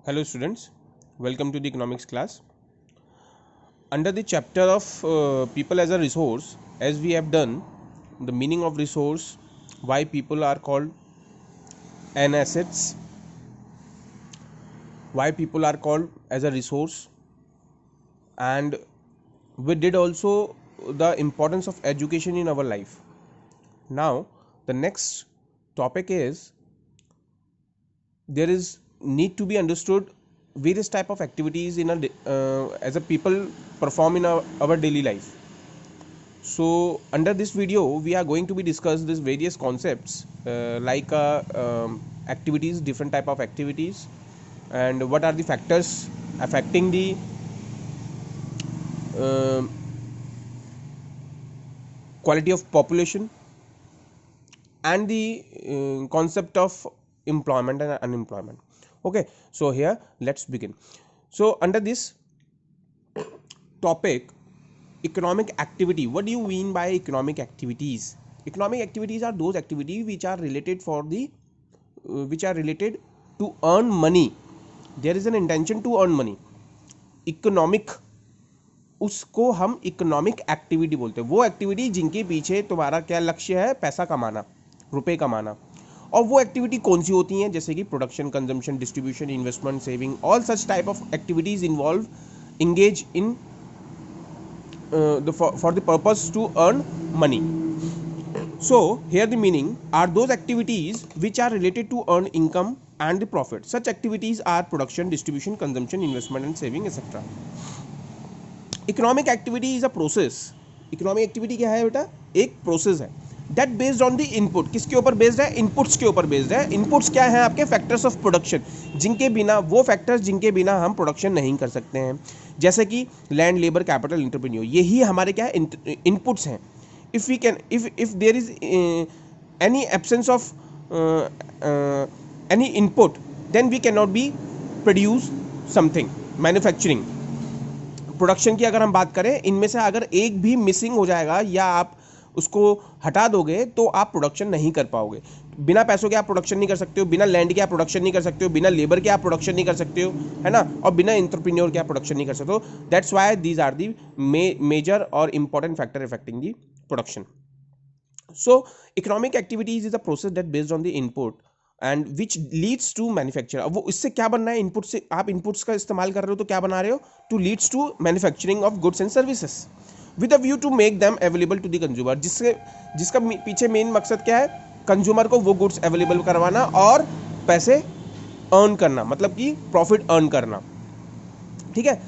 Hello students, welcome to the economics class. Under the chapter of people as a resource, as we have done the meaning of resource, why people are called an assets, why people are called as a resource, and we did also the importance of education in our life. Now the next topic is there is need to be understood various type of activities in as a people perform in our daily life. So under this video we are going to be discuss these various concepts activities, different type of activities, and what are the factors affecting the uh, quality of population and the concept of employment and unemployment. Okay, so here let's begin. So under this topic, economic activity, what do you mean by economic activities? Economic activities are those activities which are related to earn money. There is an intention to earn money. Economic, उसको हम economic activity बोलते हैं। वो activity जिनके पीछे तुम्हारा क्या लक्ष्य है? पैसा कमाना, रुपए कमाना। और वो एक्टिविटी कौन सी होती हैं? जैसे कि production, consumption, distribution, investment, saving, all such type of activities involve engage in for the purpose to earn money. So here the meaning are those activities which are related to earn income and the profit. Such activities are production, distribution, consumption, investment and saving, etc. Economic activity is a process. Economic activity क्या है बेटा? एक process है that based on the input. किसके ऊपर based है? Inputs के ऊपर बेस्ड है। इनपुट्स क्या है आपके? फैक्टर्स ऑफ प्रोडक्शन, जिनके बिना, वो फैक्टर्स जिनके बिना हम प्रोडक्शन नहीं कर सकते हैं, जैसे कि लैंड, लेबर, कैपिटल, एंटरप्रेन्योर। यही हमारे क्या है? इनपुट्स हैं। If we can if there is any absence of any input, then we can not be produce something. Manufacturing, production की अगर हम बात करें, इनमें से अगर एक भी मिसिंग हो जाएगा या आप उसको हटा दोगे तो आप प्रोडक्शन नहीं कर पाओगे। बिना पैसों के आप प्रोडक्शन नहीं कर सकते हो, बिना लैंड के आप प्रोडक्शन नहीं कर सकते हो, बिना लेबर के आप प्रोडक्शन नहीं कर सकते हो, है ना, और बिना एंटरप्रेन्योर के आप प्रोडक्शन नहीं कर सकते हो। That's why these are the major और important factor affecting the production. So economic activities is a process that based on the input and which leads to manufacture. अब वो इससे क्या बनना है? इनपुट से आप इनपुट्स का इस्तेमाल कर रहे हो तो क्या बना रहे हो? To leads to manufacturing of goods and services with a view to make them available to the consumer. जिसका पीछे मेन मकसद क्या है? कंज्यूमर को वो गुड्स अवेलेबल करवाना और पैसे अर्न करना, मतलब कि प्रॉफिट अर्न करना। ठीक है,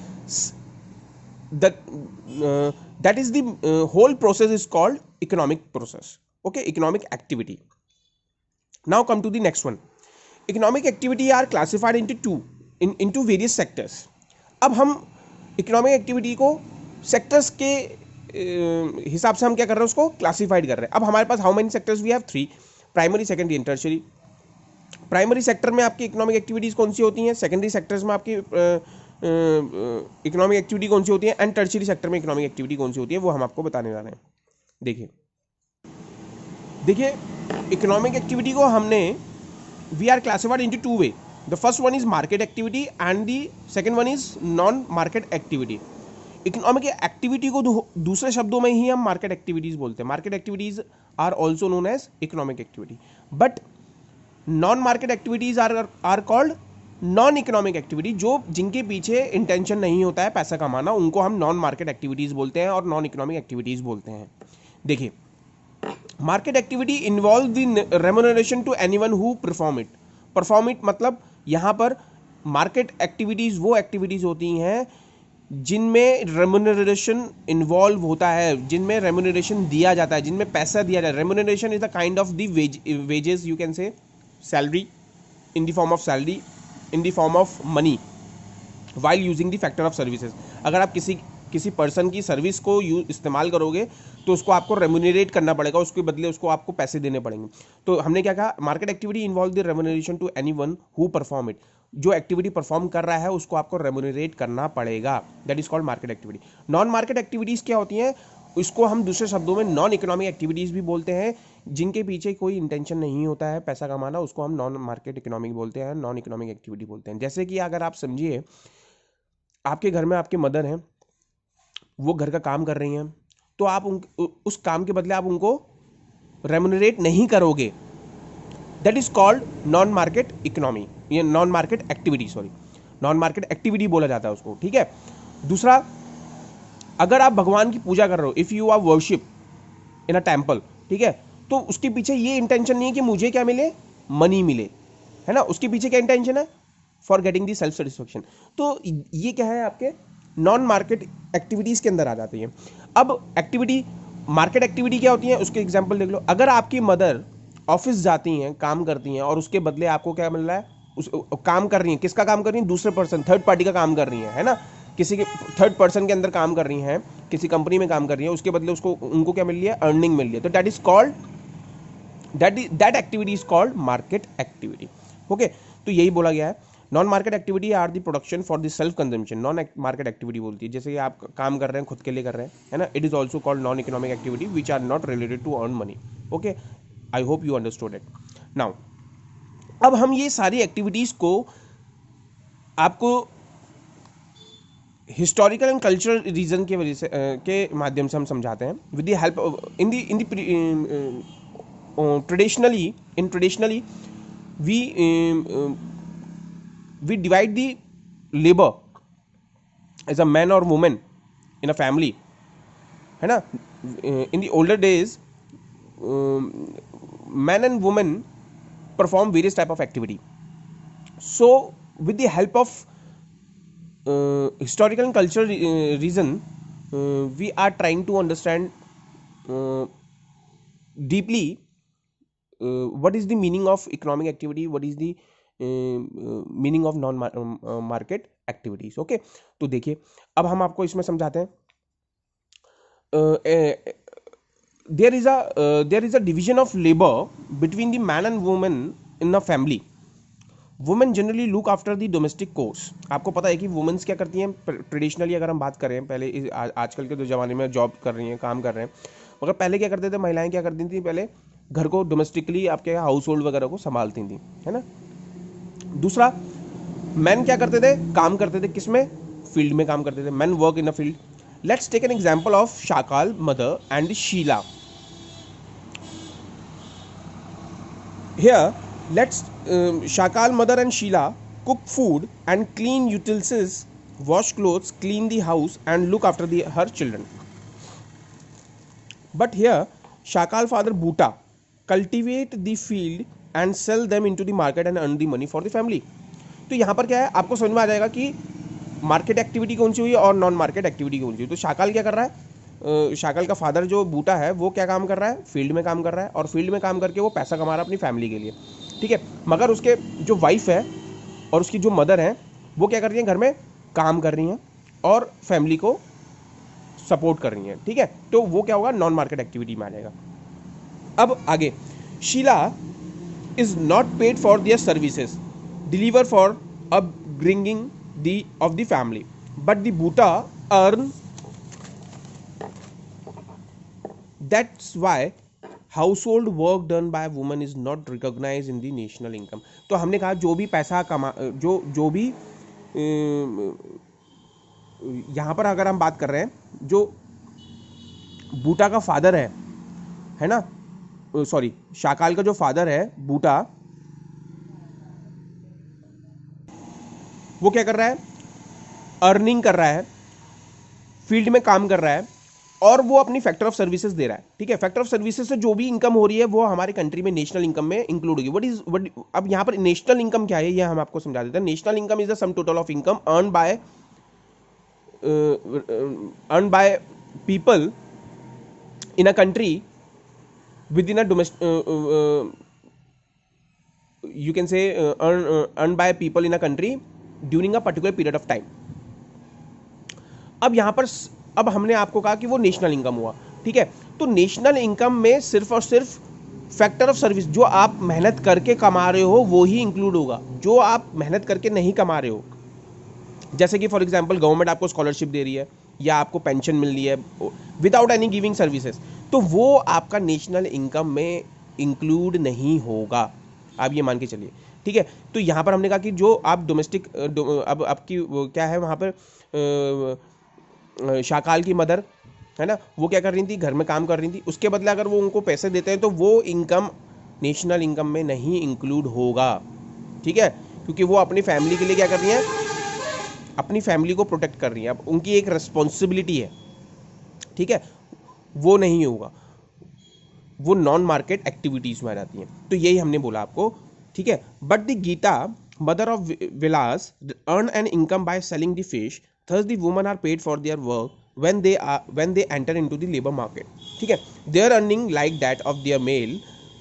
that is the whole process is called economic process. Okay, economic activity. Now come to the next one. Economic activity are classified into various sectors. अब हम इकोनॉमिक एक्टिविटी को सेक्टर्स के हिसाब से हम क्या कर रहे हैं? उसको क्लासिफाइड कर रहे हैं। अब हमारे पास how many sectors? We have 3, primary, secondary and tertiary. Primary sector में आपकी इकोनॉमिक एक्टिविटीज कौन सी होती हैं? सेकेंडरी सेक्टर्स में आपकी इकोनॉमिक एक्टिविटी कौन सी होती है? एंड टर्शियरी सेक्टर में इकोनॉमिक एक्टिविटी कौन सी होती है? वो हम आपको बताने जा रहे हैं। देखिए इकोनॉमिक एक्टिविटी को हमने we are classified into 2 way. The first one is market activity and the second one is non market activity. Economic activity को दूसरे शब्दों में ही हम मार्केट एक्टिविटीज बोलते हैं। Market activities are also known as economic activity, but non market activities are called non economic activity. जो जिनके पीछे इंटेंशन नहीं होता है पैसा कमाना, उनको हम नॉन मार्केट एक्टिविटीज बोलते हैं और नॉन इकोनॉमिक एक्टिविटीज बोलते हैं। देखिए, market activity involve the remuneration to anyone who perform it. Perform it मतलब यहां पर मार्केट एक्टिविटीज वो एक्टिविटीज होती हैं जिनमें रेम्यूनरेशन इन्वॉल्व होता है, जिनमें रेम्यूनरेशन दिया जाता है, जिनमें पैसा दिया जाता है। Remuneration is the kind of the wages, you can से salary, in the form of salary, in the form of money, while using the factor of services. अगर आप किसी पर्सन की सर्विस को इस्तेमाल करोगे तो उसको आपको रेम्यूनरेट करना पड़ेगा, उसके बदले उसको आपको पैसे देने पड़ेंगे। तो हमने क्या कहा? Market activity involve the remuneration to anyone who perform it. जो एक्टिविटी परफॉर्म कर रहा है उसको आपको रेम्यूनरेट करना पड़ेगा, that is called market activity. Non market activities क्या होती हैं? इसको हम दूसरे शब्दों में नॉन इकोनॉमिक एक्टिविटीज भी बोलते हैं। जिनके पीछे कोई इंटेंशन नहीं होता है पैसा कमाना, उसको हम नॉन मार्केट इकोनॉमिक बोलते हैं, नॉन इकोनॉमिक एक्टिविटी बोलते हैं। जैसे कि अगर आप समझिए, आपके घर में आपके मदर हैं, वो घर का काम कर रही हैं, तो आप उस काम के बदले आप उनको रेम्यूनरेट नहीं करोगे, that is called non market economy, ये non market activity, sorry non market activity बोला जाता है उसको, ठीक है। दूसरा, अगर आप भगवान की पूजा कर रहे हो, if you are worship in a temple, ठीक है, तो उसके पीछे ये इंटेंशन नहीं है कि मुझे क्या मिले, मनी मिले, है ना, उसके पीछे क्या इंटेंशन है, for getting the self satisfaction. तो ये क्या है, आपके नॉन मार्केट एक्टिविटीज़ के अंदर आ जाती है। अब एक्टिविटी, मार्केट एक्टिविटी क्या होती है, उसके एग्जाम्पल देख लो। अगर आपकी मदर ऑफिस जाती हैं, काम करती हैं, और उसके बदले आपको क्या मिल रहा है, उस काम कर रही हैं, किसका काम कर रही हैं, दूसरे पर्सन, थर्ड पार्टी का काम कर रही हैं, है ना, किसी के थर्ड पर्सन के अंदर काम कर रही हैं, किसी कंपनी में काम कर रही है, उसके बदले उसको उनको क्या मिल रही है, अर्निंग मिल रही है, तो that is called, that activity is called market activity. Okay, तो यही बोला गया है। Non market activity are the production for the self consumption, non market activity बोलती है, जैसे कि आप काम कर रहे हैं, खुद के लिए कर रहे हैं, है ना, it is also called non economic activity which are not related to earn money. Okay, I hope you understood it now. अब हम ये सारी एक्टिविटीज को आपको हिस्टोरिकल एंड कल्चरल रीजन के वजह से के माध्यम से हम समझाते हैं, with the help in the traditionally we divide the labor as a man or woman in a family, है ना। in the older days man and woman perform various type of activity, so with the help of historical and cultural reason we are trying to understand deeply what is the meaning of economic activity, what is the meaning of non market activities. Okay, तो देखिए अब हम आपको इसमें समझाते हैं। There is a division of labour between the man and women in a family. Women generally look after the domestic chores. आपको पता है कि वुमेन्स क्या करती हैं, ट्रेडिशनली अगर हम बात करें, पहले आजकल के ज़माने में जॉब कर रही हैं, काम कर रहे हैं, मगर पहले क्या करते थे, महिलाएं क्या करती थी, पहले घर को डोमेस्टिकली आपके हाउस होल्ड वगैरह को संभालती थी, है ना। दूसरा, मैन क्या करते थे, काम करते थे, किसमें, फील्ड में काम करते थे, man work in a field. Let's take an example of Sakal mother and Sheela. Here let's Sakal mother and Sheela cook food and clean utensils, wash clothes, clean the house and look after her children. But here Shakal father Bhuta cultivate the field and sell them into the market and earn the money for the family. तो यहाँ पर क्या है, आपको समझ में आ जाएगा कि मार्केट एक्टिविटी कौन सी हुई और नॉन मार्केट एक्टिविटी कौन सी हुई। तो शाकाल क्या कर रहा है, शाकाल का फादर जो बूटा है वो क्या काम कर रहा है, फील्ड में काम कर रहा है, और फील्ड में काम करके वो पैसा कमा रहा है अपनी फैमिली के लिए, ठीक है। मगर उसके जो वाइफ है और उसकी जो मदर है वो क्या कर रही हैं, घर में काम कर रही हैं और फैमिली को सपोर्ट कर रही हैं, ठीक है। तो वो क्या होगा, नॉन मार्केट एक्टिविटी में आ जाएगा। अब आगे, Sheela is not paid for their services deliver for upbringing the of the family, but the Buta earn, that's why household work done by woman is not recognise in the national income. तो हमने कहा जो भी पैसा कमा, जो भी यहाँ पर अगर हम बात कर रहे हैं, जो बूटा का फादर है ना, सॉरी शाकाल का जो फादर है बूटा, वो क्या कर रहा है, अर्निंग कर रहा है, फील्ड में काम कर रहा है और वो अपनी फैक्टर ऑफ सर्विसेज दे रहा है, ठीक है। फैक्टर ऑफ सर्विसेज से जो भी इनकम हो रही है वो हमारे कंट्री में नेशनल इनकम में इंक्लूड होगी। अब यहाँ पर नेशनल इनकम क्या है ये हम आपको समझा देते हैं। National income is the sum total of income earn by people in a country with in a domestic, you can say earned by people in a country during a particular period of time. अब यहाँ पर अब हमने आपको कहा कि वो national income हुआ, ठीक है। तो नेशनल इनकम में सिर्फ और सिर्फ फैक्टर ऑफ सर्विस, जो आप मेहनत करके कमा रहे हो वो ही इंक्लूड होगा, जो आप मेहनत करके नहीं कमा रहे हो, जैसे कि फॉर एग्जांपल गवर्नमेंट आपको स्कॉलरशिप दे रही है या आपको पेंशन मिल रही है विदाउट एनी गिविंग सर्विसेज, तो वो आपका नेशनल इनकम में इंक्लूड नहीं होगा, आप ये मान के चलिए, ठीक है। तो यहाँ पर हमने कहा कि जो आप डोमेस्टिक, अब आपकी क्या है वहाँ पर शाकाल की मदर है ना, वो क्या कर रही थी, घर में काम कर रही थी, उसके बदले अगर वो उनको पैसे देते हैं तो वो इनकम नेशनल इनकम में नहीं इंक्लूड होगा, ठीक है, क्योंकि वो अपनी फैमिली के लिए क्या कर रही हैं, अपनी फैमिली को प्रोटेक्ट कर रही हैं, अब उनकी एक रिस्पॉन्सिबिलिटी है, ठीक है, वो नहीं होगा, वो नॉन मार्केट एक्टिविटीज में आ जाती हैं। तो यही हमने बोला आपको, ठीक है। But the Geeta mother of Vilas earn an income by selling the fish, thus the woman are paid for their work when they enter into the labor market, ठीक है। their earning like that of their male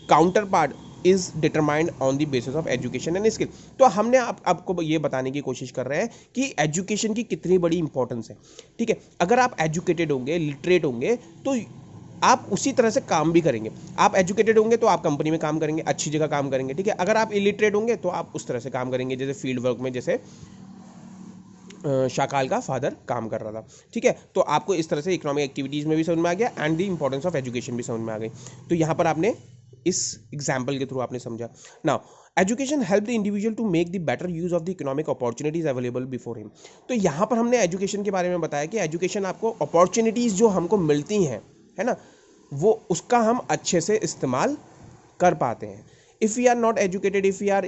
counterpart is determined on the basis of education and skill। तो हमने आपको ये बताने की कोशिश कर रहे हैं कि एजुकेशन की कितनी बड़ी इंपॉर्टेंस है, ठीक है। अगर आप एजुकेटेड होंगे, लिटरेट होंगे, तो आप उसी तरह से काम भी करेंगे। आप एजुकेटेड होंगे तो आप कंपनी में काम करेंगे, अच्छी जगह काम करेंगे, ठीक है। अगर आप इलिटरेट होंगे तो आप उस तरह से काम करेंगे जैसे फील्ड वर्क में, जैसे शाकाल का फादर काम कर रहा था, ठीक है। तो आपको इस तरह से इकोनॉमिक एक्टिविटीज़ में भी समझ में आ गया and the importance of education भी समझ में आ गई। तो यहाँ पर आपने इस एग्जाम्पल के थ्रू आपने समझा। Now education help the individual to make the better use of the economic opportunities available before him. तो यहाँ पर हमने एजुकेशन के बारे में बताया कि एजुकेशन आपको अपॉर्चुनिटीज़ जो हमको मिलती हैं, है ना, वो उसका हम अच्छे से इस्तेमाल कर पाते हैं। If we are not educated, if we are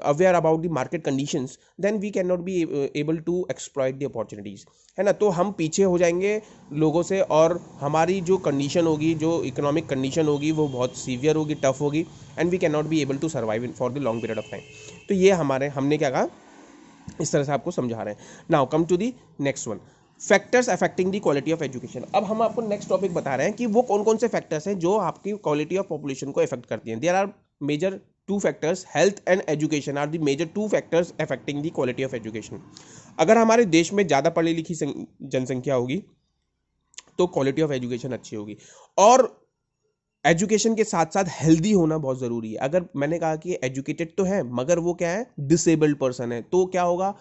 aware about the market conditions, then we cannot be able to exploit the opportunities, है ना। तो हम पीछे हो जाएंगे लोगों से, और हमारी जो कंडीशन होगी, जो इकोनॉमिक कंडीशन होगी, वो बहुत सीवियर होगी, टफ होगी, and we can not be able to survive for the long period of time. तो ये हमने क्या कहा, इस तरह से आपको समझा रहे हैं। Now come to the next one, factors affecting the quality of education. अब हम आपको नेक्स्ट टॉपिक बता रहे हैं कि वो कौन कौन से फैक्टर्स हैं जो आपकी क्वालिटी ऑफ पॉपुलेशन को अफेक्ट करती हैं। There are major two factors, health and education are the major two factors affecting the quality of education. अगर हमारे देश में ज़्यादा पढ़ी लिखी जनसंख्या होगी तो क्वालिटी ऑफ एजुकेशन अच्छी होगी, और एजुकेशन के साथ साथ हेल्दी होना बहुत ज़रूरी है। अगर मैंने कहा कि एजुकेटेड तो है मगर वो क्या है, डिसेबल्ड पर्सन है, तो क्या होगा,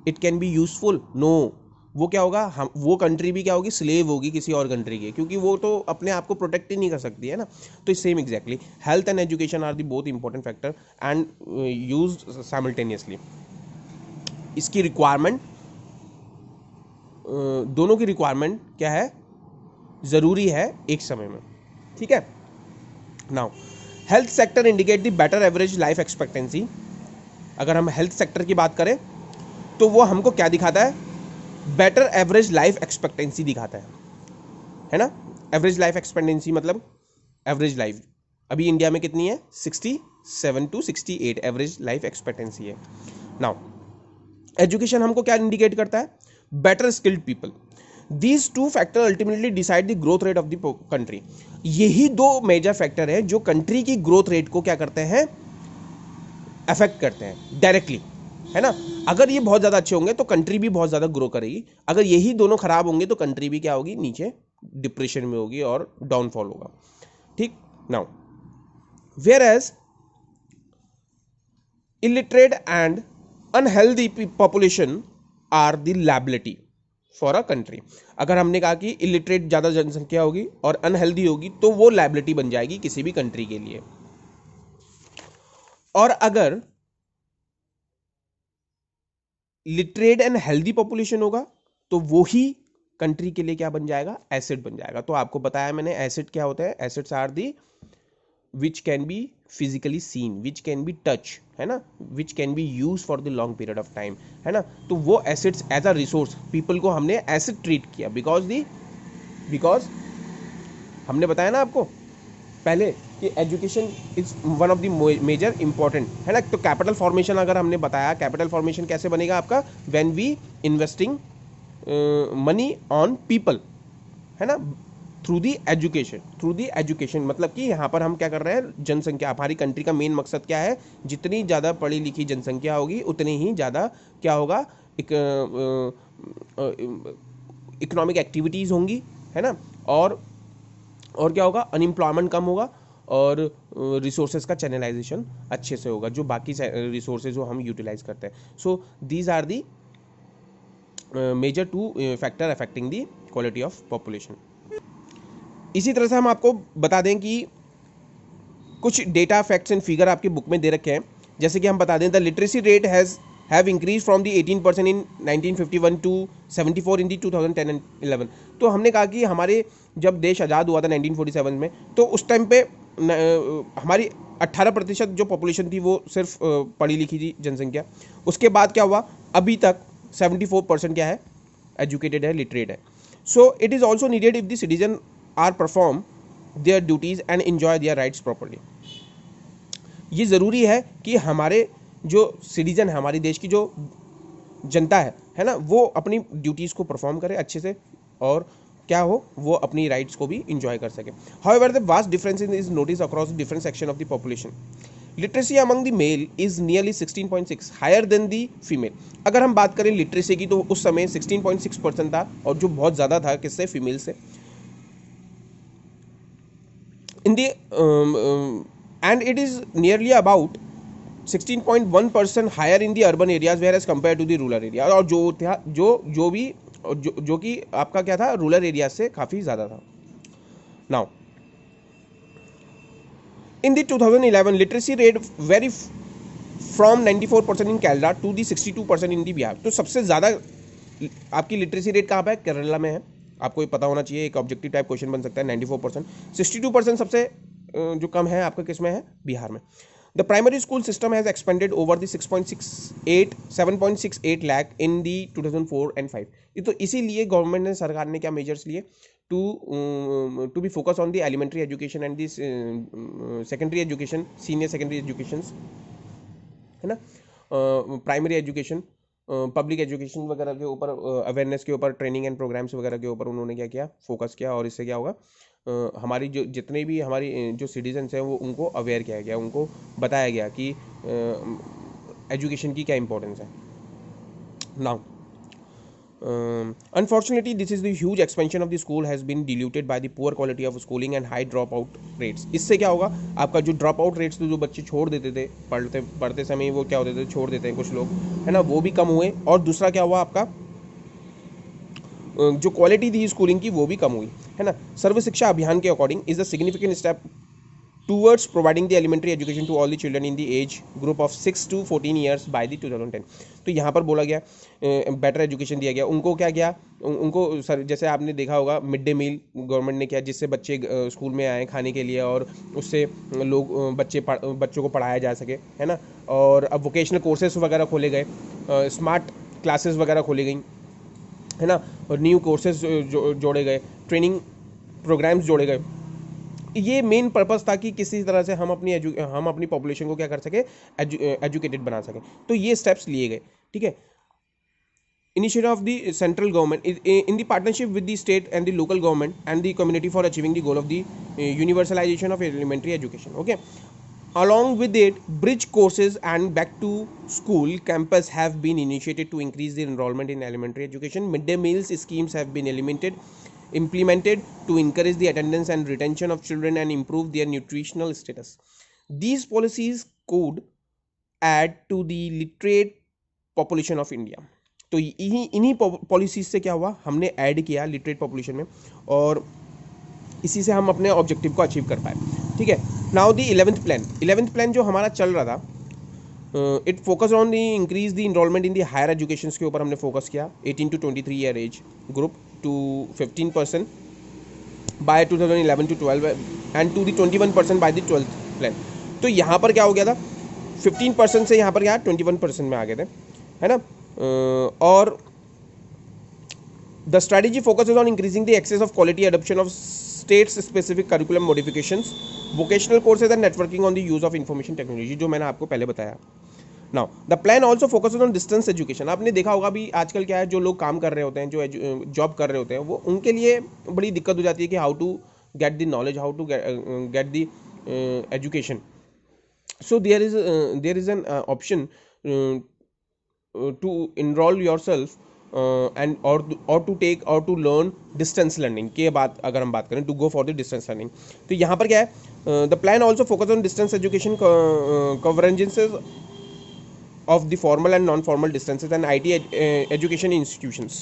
it can be useful, no, वो क्या होगा, हम वो कंट्री भी क्या होगी, स्लेव होगी किसी और कंट्री के, क्योंकि वो तो अपने आप को प्रोटेक्ट ही नहीं कर सकती है ना। तो same exactly health and education are the both important factor and use simultaneously. इसकी रिक्वायरमेंट, दोनों की रिक्वायरमेंट क्या है, ज़रूरी है एक समय में, ठीक है। Now health sector indicate the better average life expectancy. अगर हम हेल्थ सेक्टर की बात करें तो वो हमको क्या दिखाता है, बेटर एवरेज लाइफ एक्सपेक्टेंसी दिखाता है ना। एवरेज लाइफ एक्सपेक्टेंसी मतलब एवरेज लाइफ अभी इंडिया में कितनी है, 67 to 68 एवरेज लाइफ एक्सपेक्टेंसी है। नाउ एजुकेशन हमको क्या इंडिकेट करता है, better skilled people. These two factor ultimately decide the growth rate of the country. यही दो मेजर फैक्टर है जो कंट्री की ग्रोथ रेट को क्या करते हैं, अफेक्ट करते हैं डायरेक्टली, है ना। अगर ये बहुत ज़्यादा अच्छे होंगे तो कंट्री भी बहुत ज़्यादा ग्रो करेगी, अगर यही दोनों खराब होंगे तो कंट्री भी क्या होगी, नीचे डिप्रेशन में होगी और डाउनफॉल होगा, ठीक। Now whereas illiterate and unhealthy population are the liability for a country. अगर हमने कहा कि इलिटरेट ज़्यादा जनसंख्या होगी और अनहेल्दी होगी तो वो लायबिलिटी बन जाएगी किसी भी कंट्री के लिए, और अगर लिटरेट एंड हेल्दी पॉपुलेशन होगा तो वो ही कंट्री के लिए क्या बन जाएगा, एसेट बन जाएगा। तो आपको बताया मैंने एसेट क्या होता है, assets are the which can be physically seen, which can be touch, है ना, which can be use for the long period of time, है ना। तो वो assets as a resource, people को हमने एसेट ट्रीट किया बिकॉज हमने बताया ना आपको पहले कि education is one of the major important, है ना। तो कैपिटल फॉर्मेशन अगर हमने बताया, कैपिटल फॉर्मेशन कैसे बनेगा आपका, when we investing money on people, है ना, थ्रू दी एजुकेशन। मतलब कि यहाँ पर हम क्या कर रहे हैं, जनसंख्या, हमारी कंट्री का मेन मकसद क्या है, जितनी ज़्यादा पढ़ी लिखी जनसंख्या होगी उतनी ही ज़्यादा क्या होगा, इकोनॉमिक एक्टिविटीज़ होंगी, है ना, और क्या होगा, अनएम्प्लॉयमेंट कम होगा और रिसोर्सेज का चैनलाइजेशन अच्छे से होगा, जो बाकी रिसोर्सेज जो हम यूटिलाइज करते हैं। So these are the major two factor affecting the quality of population. इसी तरह से हम आपको बता दें कि कुछ डेटा फैक्ट्स एंड फिगर आपकी बुक में दे रखे हैं। जैसे कि हम बता दें the literacy rate have increase from the 18% in 1951 to 74 in the 2010 and 11। तो हमने कहा कि हमारे जब देश आज़ाद हुआ था 1947 में, तो उस टाइम पे हमारी 18% जो पॉपुलेशन थी वो सिर्फ पढ़ी लिखी थी जनसंख्या। उसके बाद क्या हुआ, अभी तक 74% क्या है, एजुकेटेड है, लिटरेट है। So it is also needed if the citizen are perform their duties and enjoy their rights properly. ये ज़रूरी है कि हमारे जो सिटीजन है, हमारी देश की जो जनता है ना, वो अपनी ड्यूटीज़ को परफॉर्म करे अच्छे से और क्या हो, वो अपनी राइट्स को भी इंजॉय कर सके। However the vast difference is notice across different section of the population. Literacy among the male is nearly 16.6 higher than the female. अगर हम बात करें लिटरेसी की तो उस समय 16.6% था, और जो बहुत ज़्यादा था किससे, फीमेल से। in the and it is nearly about 16.1% higher in the urban areas whereas compared to the rural area। और जो था जो कि आपका क्या था, रूरल एरिया से काफ़ी ज़्यादा था। Now in the 2011 literacy rate vary from 94% in Kerala to the 62% in the Bihar. तो सबसे ज़्यादा आपकी लिटरेसी रेट कहाँ पर है, केरला में है। आपको ये पता होना चाहिए, एक ऑब्जेक्टिव टाइप क्वेश्चन बन सकता है। 94%, 62% सबसे जो कम है आपका किस में है, बिहार में। The primary school system has expanded over the 7.68 lakh in the 2004 and 5। ये तो इसीलिए गवर्नमेंट ने, सरकार ने क्या मेजर्स लिए to be focus on the elementary education and the secondary education, senior secondary education, है ना, प्राइमरी एजुकेशन, पब्लिक एजुकेशन वगैरह के ऊपर, अवेयरनेस के ऊपर, ट्रेनिंग एंड प्रोग्राम्स वगैरह के ऊपर उन्होंने क्या किया, फोकस किया। और इससे क्या होगा, हमारी जो जितने भी हमारी जो सिटीजन्स हैं वो उनको अवेयर किया गया, उनको बताया गया कि एजुकेशन की क्या इंपॉर्टेंस है। Now unfortunately this is the huge expansion of the school has been diluted by the poor quality of schooling and high drop out rates। इससे क्या होगा, आपका जो ड्रॉप आउट रेट्स थे, जो बच्चे छोड़ देते थे पढ़ते समय, वो क्या होते थे, छोड़ देते हैं कुछ लोग, है ना, वो भी कम हुए। और दूसरा क्या हुआ, आपका जो क्वालिटी थी स्कूलिंग की वो भी कम हुई, है ना। सर्व शिक्षा अभियान के according is the significant step towards providing the elementary education to all the children in the age group of 6 to 14 years by the 2010। तो यहाँ पर बोला गया, बेटर एजुकेशन दिया गया उनको। क्या किया उनको, सर जैसे आपने देखा होगा मिड डे मील गवर्नमेंट ने किया, जिससे बच्चे स्कूल में आए खाने के लिए और उससे लोग बच्चों को पढ़ाया जा सके, है ना। और अब वोकेशनल कोर्सेज वगैरह खोले गए, स्मार्ट क्लासेस वगैरह खोली गई, है ना, और न्यू कोर्सेज जोड़े गए, ट्रेनिंग प्रोग्राम्स जोड़े गए। ये मेन पर्पस था कि किसी तरह से हम अपनी पॉपुलेशन को क्या कर सके, एजुकेटेड बना सकें। तो ये स्टेप्स लिए गए, ठीक है। Initiative of the central government in the partnership with the state and the local government and the community for achieving the goal of the universalisation of elementary education. Okay, along with it bridge courses and back to school campus have been initiated to increase the enrollment in elementary education। midday meals schemes have been implemented to encourage the attendance and retention of children and improve their nutritional status। These policies could add to the literate population of India। तो इन्हीं policies से क्या हुआ, हमने add किया literate population में, और इसी से हम अपने ऑब्जेक्टिव को अचीव कर पाए, ठीक है। नाउ द 11th प्लान जो हमारा चल रहा था, it focus on the increase the enrolment in the higher education के ऊपर हमने फोकस किया, 18 to 23 year age group to 15% by 2011 to 12 and to the 21% by the 12th plan. तो यहाँ पर क्या हो गया था, 15% से यहाँ पर क्या 21% में आ गए थे, है ना। और the strategy focuses on increasing the access of quality adoption of states specific curriculum modifications, vocational courses and networking on the use of information technology, जो मैंने आपको पहले बताया। Now the plan also focuses on distance education. आपने देखा होगा भी आजकल क्या है, जो लोग काम कर रहे होते हैं, जो जॉब कर रहे होते हैं, वो उनके लिए बड़ी दिक्कत हो जाती है कि how to get the knowledge, how to get the education. So there is an option to enrol yourself and और टू टेक और टू लर्न डिस्टेंस लर्निंग के बात अगर हम बात करें, to go for the distance learning. तो यहाँ पर क्या है, the plan also focus on distance education convergences of the formal and non-formal distances and IT education institutions।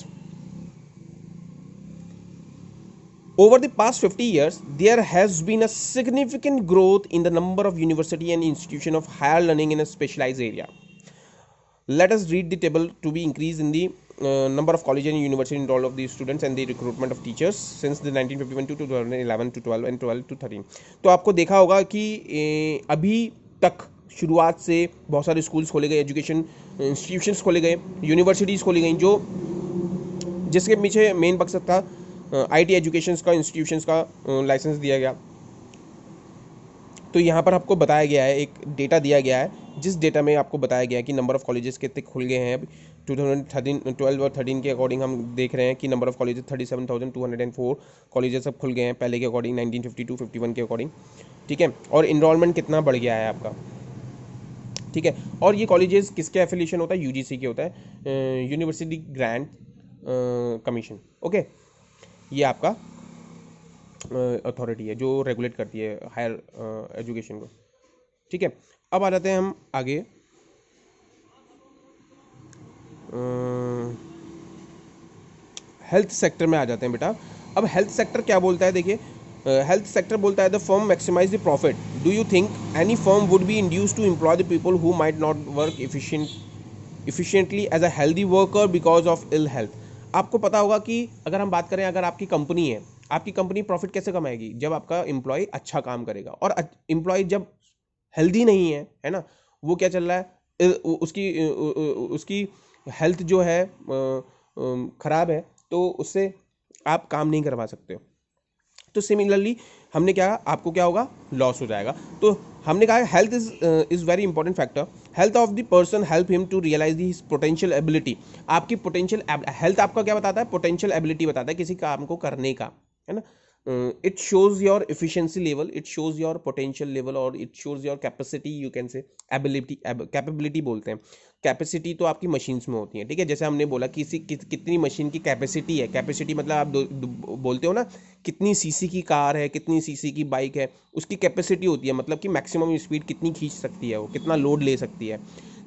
Over the past 50 years, there has been a significant growth in the number of university and institution of higher learning in a specialized area. Let us read the table to be increased in the number of college and university enrolled of the students and the recruitment of teachers since the 1951 to 2011 to 12 and 12 to 13. तो आपको देखा होगा कि अभी तक शुरुआत से बहुत सारे स्कूल्स खोले गए, एजुकेशन इंस्टीट्यूशंस खोले गए, यूनिवर्सिटीज़ खोली गई, जो जिसके पीछे मेन मकसद था आईटी एजुकेशन का, इंस्टीट्यूशंस का लाइसेंस दिया गया। तो यहाँ पर आपको बताया गया है, एक डेटा दिया गया है, जिस डेटा में आपको बताया गया है कि नंबर ऑफ़ कॉलेजेस कितने खुल गए हैं। अभी 2012 और 13 के अकॉर्डिंग हम देख रहे हैं कि नंबर ऑफ़ कॉलेजेस 37,204 कॉलेजेस अब खुल गए हैं पहले के अकॉर्डिंग, 1952-51 के अकॉर्डिंग, ठीक है। और इनरोलमेंट कितना बढ़ गया है आपका, ठीक है। और ये कॉलेजेस किसके एफिलिएशन होता है? यूजीसी के होता है, यूनिवर्सिटी ग्रांट कमीशन, ओके। ये आपका अथॉरिटी है जो रेगुलेट करती है हायर एजुकेशन को, ठीक है। अब आ जाते हैं हम आगे, हेल्थ सेक्टर में आ जाते हैं बेटा। अब हेल्थ सेक्टर क्या बोलता है? देखिए, हेल्थ सेक्टर बोलता है the firm maximise the profit. Do you think any firm would be induce to employ the people who might not work efficiently as a healthy worker because of ill health. आपको पता होगा कि अगर हम बात करें, अगर आपकी कंपनी है, आपकी कंपनी प्रॉफिट कैसे कमाएगी? जब आपका एम्प्लॉय अच्छा काम करेगा। और एम्प्लॉय जब हेल्दी नहीं है ना, वो क्या चल रहा है, उसकी हेल्थ जो है ख़राब है, तो उससे आप काम नहीं करवा सकते हो। तो सिमिलरली हमने क्या, आपको क्या होगा? लॉस हो जाएगा। तो हमने कहा health is very important factor. Health of the person help him to realise his potential ability. आपकी पोटेंशियल हेल्थ आपका क्या बताता है? पोटेंशियल एबिलिटी बताता है किसी काम को करने का, है ना। It shows your efficiency level, it shows your potential level, और it shows your capacity, you can say ability. Capability बोलते हैं, कैपेसिटी तो आपकी मशीन्स में होती है, ठीक है। जैसे हमने बोला कितनी मशीन की कैपेसिटी है। कैपेसिटी मतलब आप बोलते हो ना, कितनी सीसी की कार है, कितनी सीसी की बाइक है, उसकी कैपेसिटी होती है, मतलब कि मैक्सिमम स्पीड कितनी खींच सकती है, वो कितना लोड ले सकती है।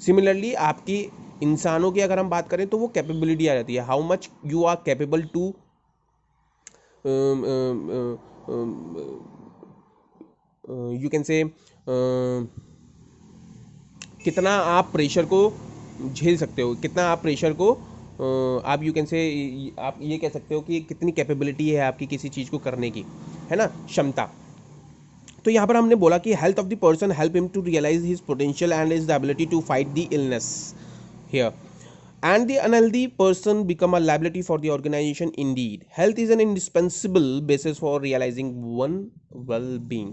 सिमिलरली आपकी इंसानों की अगर हम बात करें तो वो कैपेबिलिटी आ जाती है, how much you are capable to you can say कितना आप प्रेशर को झेल सकते हो, कितना आप प्रेशर को आप यू कैन से आप ये कह सकते हो कि कितनी कैपेबिलिटी है आपकी किसी चीज़ को करने की, है ना, क्षमता। तो यहाँ पर हमने बोला कि health of the person help him to realise his potential and his the ability to fight the illness here, and the unhealthy person become a liability for the organization. Indeed, health is an indispensable basis for realizing one well-being.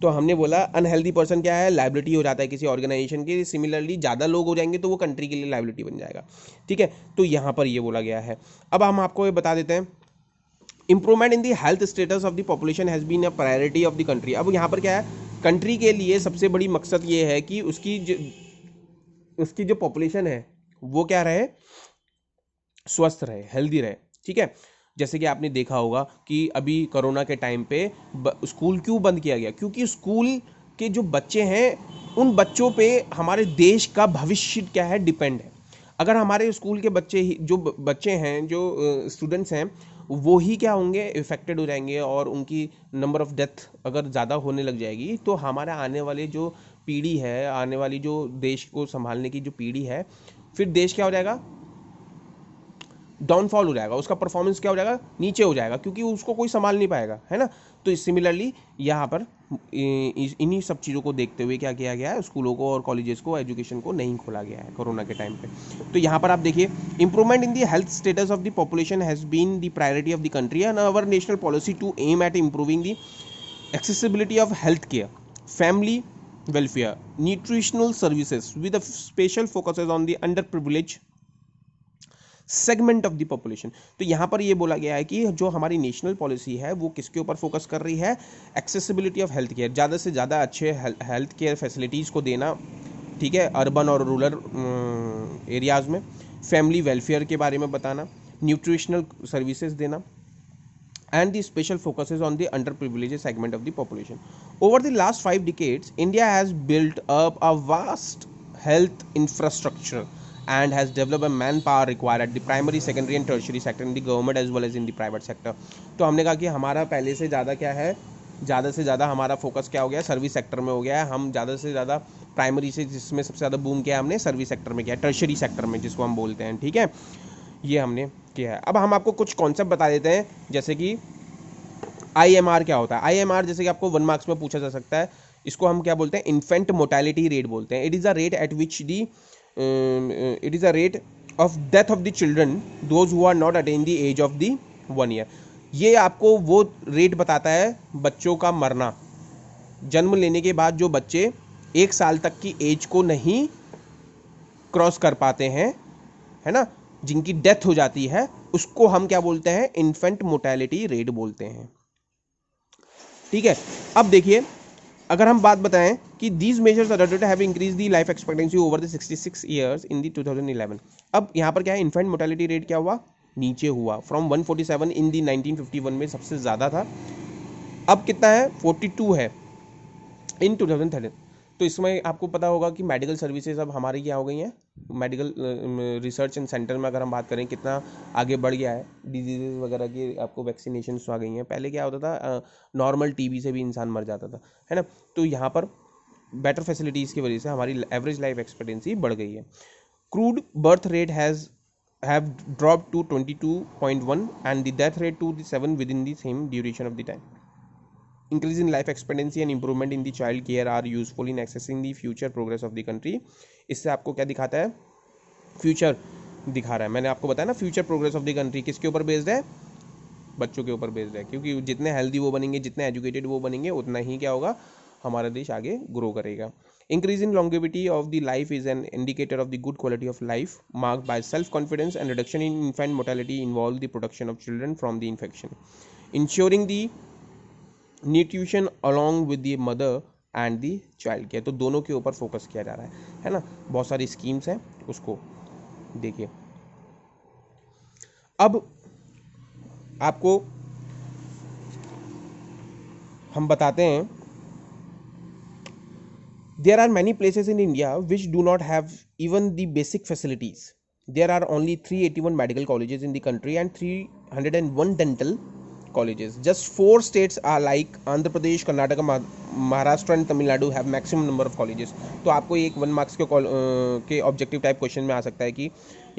तो हमने बोला unhealthy person क्या है? Liability हो जाता है किसी organisation की। सिमिलरली ज़्यादा लोग हो जाएंगे तो वो कंट्री के लिए लाइबिलिटी बन जाएगा, ठीक है। तो यहाँ पर ये बोला गया है। अब हम आपको ये बता देते हैं, improvement in the health status of the population has been a priority of the country. अब यहाँ पर क्या है? कंट्री के लिए सबसे बड़ी मकसद ये है कि उसकी जो पॉपुलेशन है वो क्या रहे? स्वस्थ रहे, हेल्दी रहे, ठीक है। जैसे कि आपने देखा होगा कि अभी कोरोना के टाइम पे स्कूल क्यों बंद किया गया? क्योंकि स्कूल के जो बच्चे हैं, उन बच्चों पे हमारे देश का भविष्य क्या है? डिपेंड है। अगर हमारे स्कूल के जो बच्चे हैं, जो स्टूडेंट्स हैं, वो ही क्या होंगे? इफेक्टेड हो जाएंगे, और उनकी नंबर ऑफ डेथ अगर ज़्यादा होने लग जाएगी, तो हमारा आने वाले जो पीढ़ी है, आने वाली जो देश को संभालने की जो पीढ़ी है, फिर देश क्या हो जाएगा? डाउनफॉल हो जाएगा, उसका परफॉर्मेंस क्या हो जाएगा? नीचे हो जाएगा, क्योंकि उसको कोई संभाल नहीं पाएगा, है ना। तो सिमिलरली यहाँ पर इन्हीं सब चीज़ों को देखते हुए क्या किया गया है? स्कूलों को और कॉलेजेस को, एजुकेशन को नहीं खोला गया है कोरोना के टाइम पे। तो यहाँ पर आप देखिए, improvement in the health status of the population has been the priority of the country and our national policy to aim at improving the accessibility of health care, family welfare, nutritional services with a special focuses on the underprivileged segment of the population. तो यहाँ पर ये बोला गया है कि जो हमारी नेशनल पॉलिसी है वो किसके ऊपर फोकस कर रही है? एक्सेसिबिलिटी ऑफ हेल्थ केयर, ज़्यादा से ज़्यादा अच्छे हेल्थ केयर फैसिलिटीज़ को देना, ठीक है, अर्बन और रूरल एरियाज़ में। फैमिली वेलफेयर के बारे में बताना, न्यूट्रिशनल सर्विसेज देना, and the special focuses on the underprivileged segment of the population. Over the last 5 decades, India has built up a vast health infrastructure and has developed a manpower required at the primary, secondary and tertiary sector in the government as well as in the private sector. तो हमने कहा कि हमारा पहले से ज़्यादा क्या है, ज़्यादा से ज़्यादा हमारा फोकस क्या हो गया है, सर्विस सेक्टर में हो गया है. हम ज़्यादा से ज़्यादा प्राइमरी से, जिसमें सबसे ज़्यादा बूम किया हमने सर्विस सेक्टर में किया, टर्शरी सेक्टर में जिसको हम बोलते हैं. ठीक है, ये हमने किया है. अब हम आपको कुछ कॉन्सेप्ट बता देते हैं, जैसे कि IMR क्या होता है. IMR जैसे कि आपको 1 मार्क्स में पूछा जा सकता है. इसको हम क्या बोलते हैं, इन्फेंट मोर्टेलिटी रेट बोलते हैं. It is a rate at which the it is a rate of death of the children those who are not attain the age of the 1 year. ये आपको वो रेट बताता है बच्चों का मरना, जन्म लेने के बाद जो बच्चे 1 साल तक की एज को नहीं क्रॉस कर पाते हैं, है ना, जिनकी डेथ हो जाती है, उसको हम क्या बोलते हैं, इन्फेंट मोर्टेलिटी रेट बोलते हैं. ठीक है, अब देखिए, अगर हम बात बताएं कि these measures adopted have increase the life expectancy over the 66 years in the 2011. अब यहाँ पर क्या है, इन्फेंट मोर्टेलिटी रेट क्या हुआ, नीचे हुआ. फ्रॉम 147 इन दी 1951 में सबसे ज़्यादा था, अब कितना है, 42 है इन 2013. तो इसमें आपको पता होगा कि मेडिकल सर्विसेज अब हमारी क्या हो गई हैं, मेडिकल रिसर्च एंड सेंटर में अगर हम बात करें कितना आगे बढ़ गया है, डिजीज़ वगैरह की आपको वैक्सीनेशन आ गई हैं. पहले क्या होता था, नॉर्मल टीबी से भी इंसान मर जाता था, है ना. तो यहाँ पर बेटर फैसिलिटीज़ की वजह से हमारी एवरेज लाइफ एक्सपेक्टेंसी बढ़ गई है. Crude birth rate have dropped to 22.1 and the death rate to the 7 within the same duration of the time. Increase in life expectancy and improvement in the child care are useful in assessing the future progress of the country. इससे आपको क्या दिखाता है, future दिखा रहा है. मैंने आपको बताया ना, future progress of the country किसके ऊपर बेस्ड है, बच्चों के ऊपर बेस्ड है. क्योंकि जितने हेल्दी वो बनेंगे, जितने एजुकेटेड वो बनेंगे, उतना ही क्या होगा, हमारा देश आगे ग्रो करेगा. Increase in longevity of the life is an indicator of the good quality of life marked by self-confidence, and reduction in infant mortality involve the protection of children from the infection. Ensuring the nutrition along with the mother and the child care. तो दोनों के ऊपर focus किया जा रहा है ना. बहुत सारी स्कीम्स हैं, उसको देखिए. अब आपको हम बताते हैं, there are many places in India which do not have even the basic facilities. There are only 381 medical colleges in the country and 301 dental colleges. Just 4 states are like Andhra Pradesh, Karnataka, Maharashtra and Tamil Nadu have maximum number of colleges. तो आपको एक 1 marks के objective type question में आ सकता है कि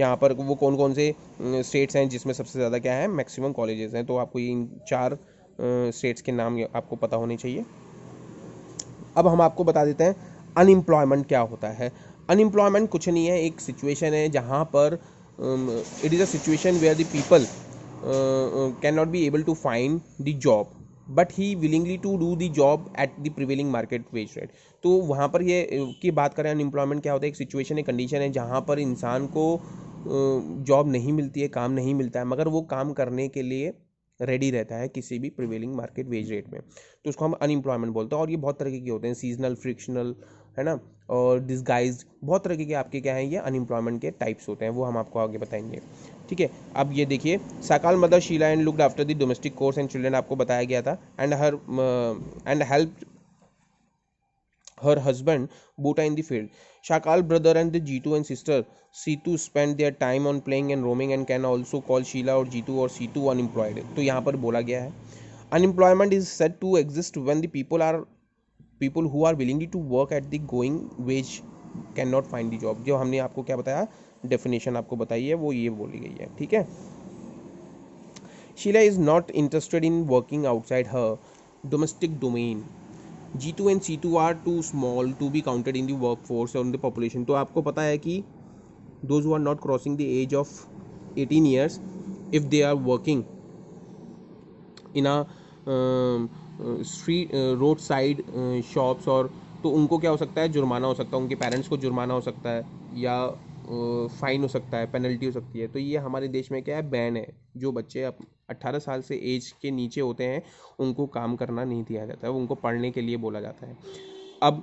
यहाँ पर वो कौन कौन से स्टेट्स हैं जिसमें सबसे ज़्यादा क्या है, मैक्सिमम कॉलेजेस हैं. तो आपको ये 4 स्टेट्स के नाम आपको पता होने चाहिए. अब हम आपको बता देते हैं अनएम्प्लॉयमेंट क्या होता है. अनएम्प्लॉयमेंट कुछ नहीं है, एक सिचुएशन है जहाँ पर it is a situation where the people can not be able to find the job but he willingly to do the job at the prevailing market wage rate. तो वहाँ पर ये की बात करें, अनएम्प्लॉयमेंट क्या होता है, एक सिचुएशन है, कंडीशन है जहाँ पर इंसान को जॉब नहीं मिलती है, काम नहीं मिलता है, मगर वो काम करने के लिए रेडी रहता है किसी भी प्रिवेलिंग मार्केट वेज रेट में. तो उसको हम अनएम्प्लॉयमेंट बोलते हैं. और ये बहुत तरीके के होते हैं, सीजनल, फ्रिक्शनल, है ना, और डिस्गाइज्ड, बहुत तरीके के आपके क्या हैं, ये अनएम्प्लॉयमेंट के टाइप्स होते हैं, वो हम आपको आगे बताएंगे. ठीक है, अब ये देखिए, Sakal mother Sheela and looked after the domestic chores and children आपको बताया गया था, and help her husband Bhuta in the field. Shakal brother and the Jitu and sister Situ spend their time on playing and roaming and can also call Sheila or Jitu or Situ unemployed. तो यहाँ पर बोला गया है, unemployment is said to exist when the people who are willing to work at the going wage cannot find the job. जो हमने आपको क्या बताया, डेफिनेशन आपको बताई है, वो ये बोली गई है. ठीक है, Sheila is not interested in working outside her domestic domain. G2 and C2 are too small to be counted in the workforce or in the population. तो आपको पता है कि those who are not crossing the age of 18 years, if they are working in a street road side shops, और तो उनको क्या हो सकता है, जुर्माना हो सकता है, उनके पेरेंट्स को जुर्माना हो सकता है, या फ़ाइन हो सकता है, पेनल्टी हो सकती है. तो ये हमारे देश में क्या है, बैन है. जो बच्चे अब 18 साल से एज के नीचे होते हैं उनको काम करना नहीं दिया जाता है, उनको पढ़ने के लिए बोला जाता है. अब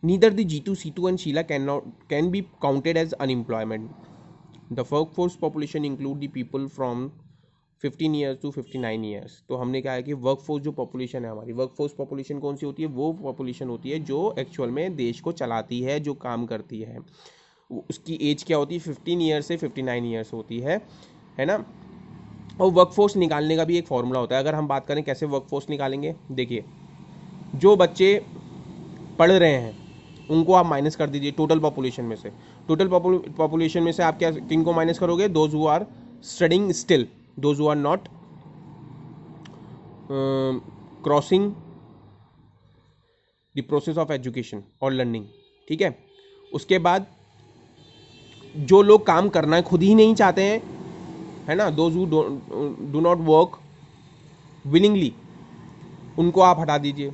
neither the G2, C2 and Sheila can be counted as unemployment. The workforce population include the people from 15 years to 59 years. तो हमने कहा है कि वर्कफोर्स जो पॉपुलेशन है हमारी, वर्कफोर्स पॉपुलेशन कौन सी होती है, वो पॉपुलेशन होती है जो एक्चुअल में देश को चलाती है, जो काम करती है. उसकी एज क्या होती है 15 ईयर्स से 59 ईयर्स होती है ना। और वर्कफोर्स निकालने का भी एक फॉर्मूला होता है। अगर हम बात करें कैसे वर्कफोर्स निकालेंगे, देखिए जो बच्चे पढ़ रहे हैं उनको आप माइनस कर दीजिए टोटल पॉपुलेशन में से। टोटल पॉपुलेशन में से आप क्या किन को माइनस करोगे, those who are studing still, those who are not crossing the process of education और लर्निंग, ठीक है। उसके बाद जो लोग काम करना खुद ही नहीं चाहते हैं, है ना, those who do not work willingly, उनको आप हटा दीजिए,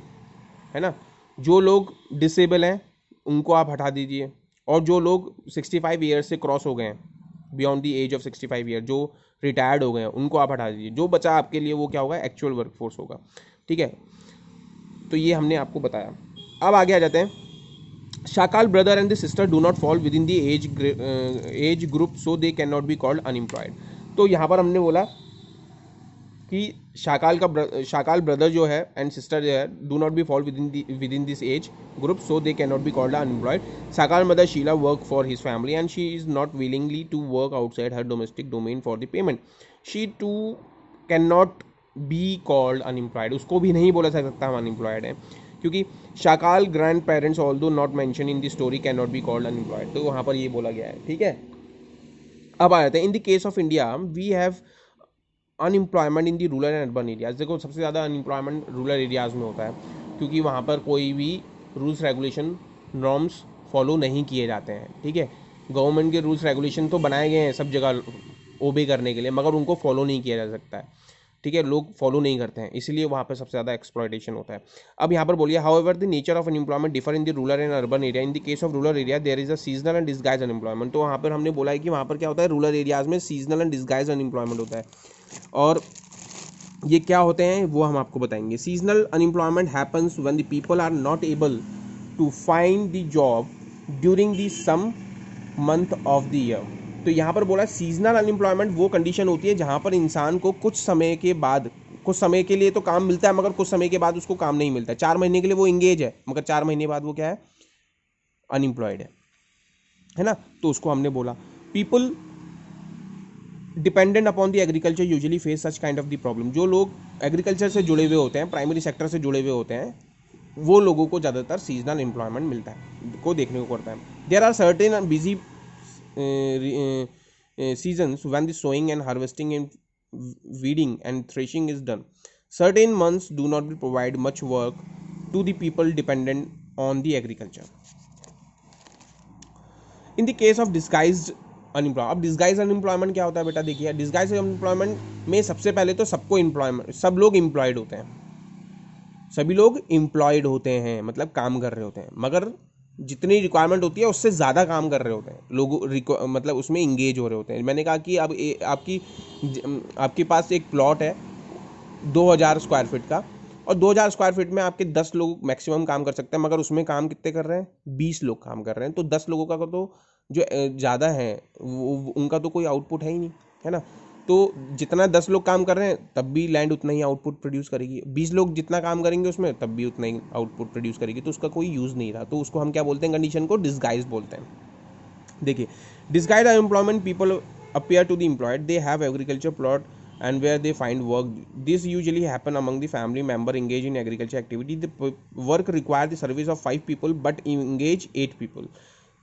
है ना। जो लोग डिसेबल हैं उनको आप हटा दीजिए, और जो लोग 65 ईयर से क्रॉस हो गए हैं, beyond the age of 65 year, जो रिटायर्ड हो गए हैं, उनको आप हटा दीजिए। जो बचा आपके लिए वो क्या होगा, एक्चुअल वर्कफोर्स होगा, ठीक है। तो ये हमने आपको बताया। अब आगे आ जाते हैं। Sakal brother and the sister do not fall within the age group, so they can not be called unemployed. तो यहाँ पर हमने बोला कि शाकाल ब्रदर जो है एंड सिस्टर जो है do not be fall within this age group, so they can not be called unemployed. Sakal mother Sheela work for his family and she is not willingly to work outside her domestic domain for the payment, she too can not be called unemployed. उसको भी नहीं बोला जा सकता हम unemployed है, क्योंकि Sakal grandparents although not mention in the story can not be called unemployed. तो वहाँ पर ये बोला गया है, ठीक है। अब आ जाते हैं, in the case of India we have unemployment in the rural and urban areas. देखो सबसे ज़्यादा अनएम्प्लॉयमेंट रूरल एरियाज़ में होता है, क्योंकि वहाँ पर कोई भी रूल्स रेगुलेशन नॉर्म्स फॉलो नहीं किए जाते हैं, ठीक है। गवर्नमेंट के रूल्स रेगुलेशन तो बनाए गए हैं सब जगह ओबे करने के लिए, मगर उनको फॉलो नहीं किया जा सकता है, ठीक है। लोग फॉलो नहीं करते हैं, इसलिए वहाँ पर सबसे ज़्यादा एक्सप्लॉयटेशन होता है। अब यहाँ पर बोलिए, however the nature of unemployment differ in the rural and urban area. In the case of rural area there is a seasonal and disguise unemployment. तो वहाँ पर हमने बोला है कि वहाँ पर क्या होता है, रूरल एरियाज़ में सीजनल एंड डिस्गाइज अनएम्प्लॉयमेंट होता है, और ये क्या होते हैं वो हम आपको बताएंगे। Seasonal unemployment happens when the people are not able to find the job during the some month of the year. तो यहाँ पर बोला सीजनल अनएम्प्लॉयमेंट वो कंडीशन होती है जहाँ पर इंसान को कुछ समय के बाद, कुछ समय के लिए तो काम मिलता है, मगर कुछ समय के बाद उसको काम नहीं मिलता है। 4 महीने के लिए वो इंगेज है, मगर 4 महीने बाद वो क्या है, अनएम्प्लॉयड है ना। तो उसको हमने बोला people dependent upon the agriculture usually face such kind of the problem. जो लोग एग्रीकल्चर से जुड़े हुए होते हैं, प्राइमरी सेक्टर से जुड़े हुए होते हैं, वो लोगों को ज़्यादातर सीजनल एम्प्लॉयमेंट मिलता है, को देखने को पड़ता है। There are certain busy seasons when the sowing and harvesting and weeding and threshing is done. Certain months do not provide much work to the people dependent on the agriculture. In the case of disguised unemployed, अब disguise unemployment क्या होता है बेटा, देखिए disguise unemployment में सबसे पहले तो सबको एम्प्लॉयमेंट, सब लोग एम्प्लॉयड होते हैं, सभी लोग एम्प्लॉयड होते हैं, मतलब काम कर रहे होते हैं, मगर जितनी रिक्वायरमेंट होती है उससे ज़्यादा काम कर रहे होते हैं लोग, मतलब उसमें इंगेज हो रहे होते हैं। मैंने कहा कि अब आपके पास एक प्लॉट है 2000 स्क्वायर फीट का, और 2000 स्क्वायर फीट में आपके 10 लोग मैक्सिमम काम कर सकते हैं, मगर उसमें काम कितने कर रहे हैं, 20 लोग काम कर रहे हैं। तो 10 लोगों का तो जो ज़्यादा है उनका तो कोई आउटपुट है ही नहीं, है ना। तो जितना 10 लोग काम कर रहे हैं तब भी लैंड उतना ही आउटपुट प्रोड्यूस करेगी, 20 लोग जितना काम करेंगे उसमें तब भी उतना ही आउटपुट प्रोड्यूस करेगी, तो उसका कोई यूज़ नहीं रहा। तो उसको हम क्या बोलते हैं, कंडीशन को डिस्गाइज बोलते हैं। देखिए disguise unemployment, people appear to the employed, they have agriculture plot and where they find work. This usually happen among the family member engaged in agriculture activity. The work require the service of 5 people but engage 8 people.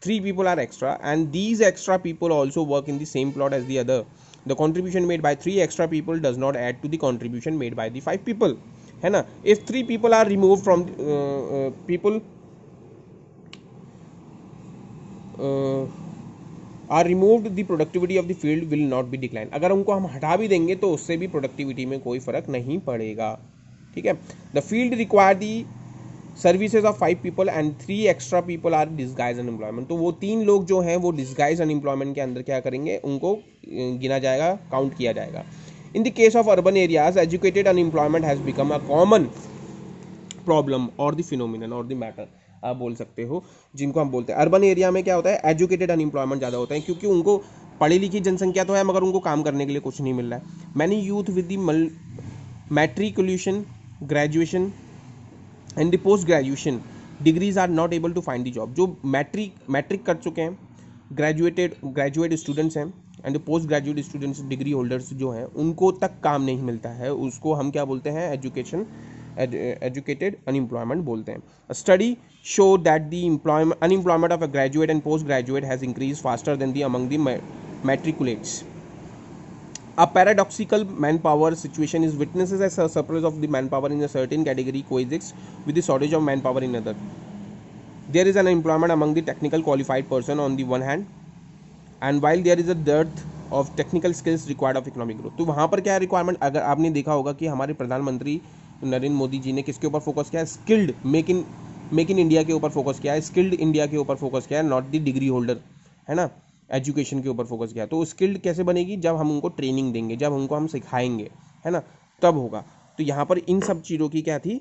3 people are extra and these extra people also work in the same plot as the other. The contribution made by 3 extra people does not add to the contribution made by the 5 people, है ना। If 3 people are removed from are removed the productivity of the field will not be decline. अगर उनको हम हटा भी देंगे तो उससे भी प्रोडक्टिविटी में कोई फर्क नहीं पड़ेगा, ठीक है। The field require the services of 5 people and 3 extra people are disguise unemployment. तो वो 3 लोग जो हैं वो डिस्गाइज अनएम्प्लॉयमेंट के अंदर क्या करेंगे, उनको गिना जाएगा, काउंट किया जाएगा। इन the case of urban areas educated unemployment has become a common problem और द फिनोमिनन और द मैटर, आप बोल सकते हो, जिनको हम बोलते हैं अर्बन एरिया में क्या होता है, एजुकेटेड अनएम्प्लॉयमेंट ज़्यादा होता है, क्योंकि उनको पढ़ी लिखी जनसंख्या तो है मगर उनको काम करने के लिए कुछ नहीं मिल रहा है। Many youth with the matriculation, graduation and the post graduation degrees are not able to find the job. जो मैट्रिक कर चुके हैं ग्रेजुएट स्टूडेंट्स हैं and post graduate students, degree holders जो हैं, उनको तक काम नहीं मिलता है, उसको हम क्या बोलते हैं, एजुकेटेड अनएम्प्लॉयमेंट बोलते हैं। Study show that the unemployment of a graduate and post graduate has increase faster than the among the matriculates. A paradoxical manpower situation is witnesses as a surplus of the manpower in a certain category coexists with the shortage of manpower in other. There is an unemployment among the technical qualified person on the one hand, and while there is a dearth of technical skills required of economic growth. तो वहाँ पर क्या है requirement, अगर आपने देखा होगा कि हमारे प्रधानमंत्री नरेंद्र मोदी जी ने किसके ऊपर फोकस किया है, स्किल्ड मेक इन इंडिया के ऊपर फोकस किया है, स्किल्ड इंडिया के ऊपर फोकस किया है, नॉट द डिग्री होल्डर, है ना, एजुकेशन के ऊपर फोकस किया। तो स्किल्ड कैसे बनेगी, जब हम उनको ट्रेनिंग देंगे, जब हम सिखाएंगे, है ना, तब होगा। तो यहाँ पर इन सब चीज़ों की क्या थी,